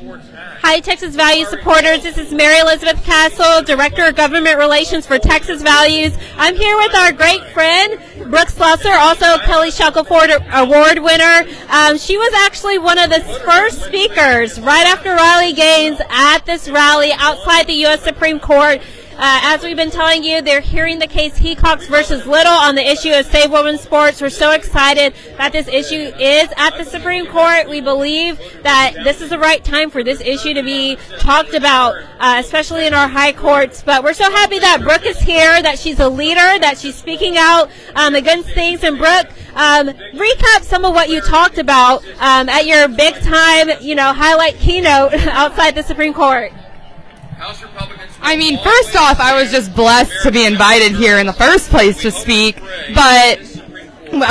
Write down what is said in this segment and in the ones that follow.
Hi, Texas Values supporters. This is Mary Elizabeth Castle, Director of Government Relations for Texas Values. I'm here with our great friend, Brooke Slusser, also Kelly Shackelford Award winner. She was actually one of the first speakers right after Riley Gaines at this rally outside the U.S. Supreme Court. As we've been telling you, they're hearing the case Hecox versus Little on the issue of Save Women's Sports. We're so excited that this issue is at the Supreme Court. We believe that this is the right time for this issue to be talked about, especially in our high courts. But we're so happy that Brooke is here, that she's a leader, that she's speaking out against things. And Brooke, recap some of what you talked about at your big time, highlight keynote outside the Supreme Court. I mean, first off, I was just blessed to be invited here in the first place to speak, but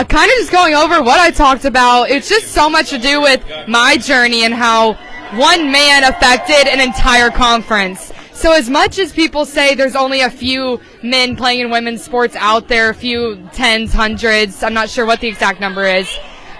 kind of just going over what I talked about, it's just so much to do with my journey and how one man affected an entire conference. So as much as people say there's only a few men playing in women's sports out there, a few tens, hundreds, I'm not sure what the exact number is,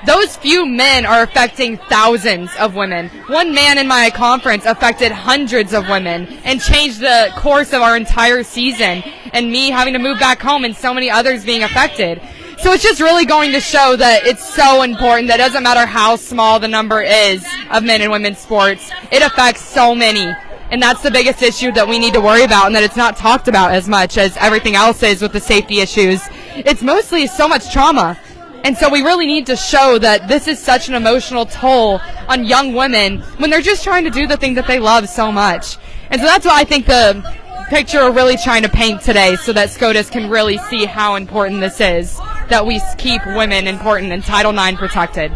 those few men are affecting thousands of women. One man in my conference affected hundreds of women and changed the course of our entire season, and me having to move back home and so many others being affected. So it's just really going to show that it's so important that it doesn't matter how small the number is of men in women's sports, it affects so many. And that's the biggest issue that we need to worry about, and that it's not talked about as much as everything else is with the safety issues. It's mostly so much trauma. And so we really need to show that this is such an emotional toll on young women when they're just trying to do the thing that they love so much. And so that's what I think the picture we're really trying to paint today, so that SCOTUS can really see how important this is, that we keep women important and Title IX protected.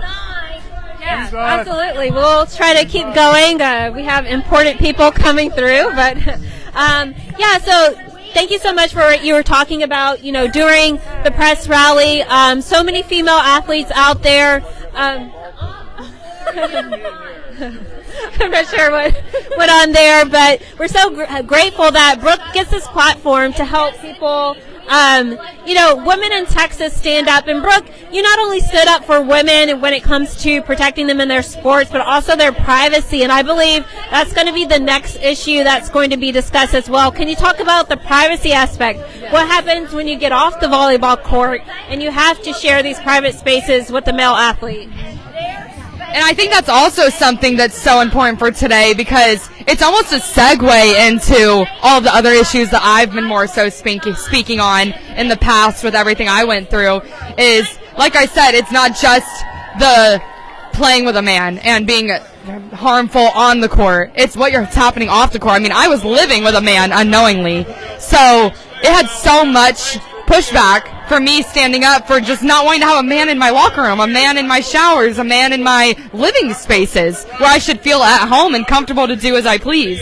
Yeah, absolutely. We'll try to keep going. We have important people coming through, but so thank you so much for what you were talking about, during the press rally. So many female athletes out there. I'm not sure what went on there, but we're so grateful that Brooke gets this platform to help people. Women in Texas stand up. And Brooke, you not only stood up for women when it comes to protecting them in their sports, but also their privacy. And I believe that's going to be the next issue that's going to be discussed as well. Can you talk about the privacy aspect? What happens when you get off the volleyball court and you have to share these private spaces with the male athlete? And I think that's also something that's so important for today, because it's almost a segue into all the other issues that I've been more so speaking on in the past with everything I went through. Is, like I said, it's not just the playing with a man and being harmful on the court. It's what's happening off the court. I mean, I was living with a man unknowingly. So it had so much pushback for me standing up for just not wanting to have a man in my locker room, a man in my showers, a man in my living spaces where I should feel at home and comfortable to do as I please.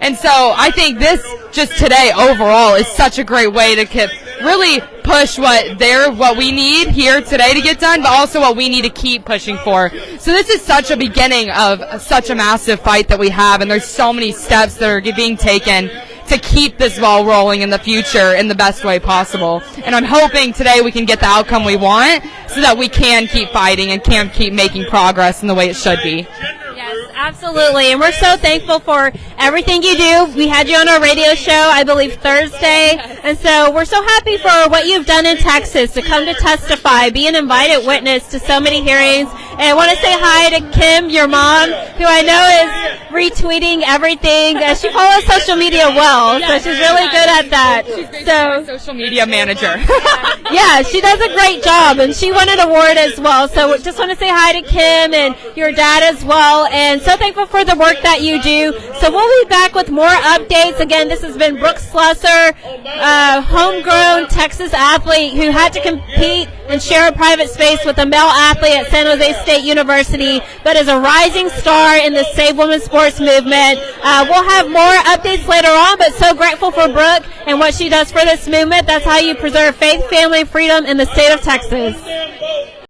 And so I think this just today overall is such a great way to really push what we need here today to get done, but also what we need to keep pushing for. So this is such a beginning of such a massive fight that we have, and there's so many steps that are being taken to keep this ball rolling in the future in the best way possible. And I'm hoping today we can get the outcome we want so that we can keep fighting and can keep making progress in the way it should be. Yes, absolutely. And we're so thankful for everything you do. We had you on our radio show, I believe, Thursday. And so we're so happy for what you've done in Texas to come to testify, be an invited witness to so many hearings. And I want to say hi to Kim, your mom, who I know is retweeting everything. She follows social media well, so she's really good at that. She's my social media manager. Yeah, she does a great job, and she won an award as well. So just want to say hi to Kim and your dad as well, and so thankful for the work that you do. So we'll be back with more updates. Again, this has been Brooke Slusser, homegrown Texas athlete who had to compete and share a private space with a male athlete at San Jose State University, but is a rising star in the Save Women's Sports movement. We'll have more updates later on, but so grateful for Brooke and what she does for this movement. That's how you preserve faith, family, freedom in the state of Texas.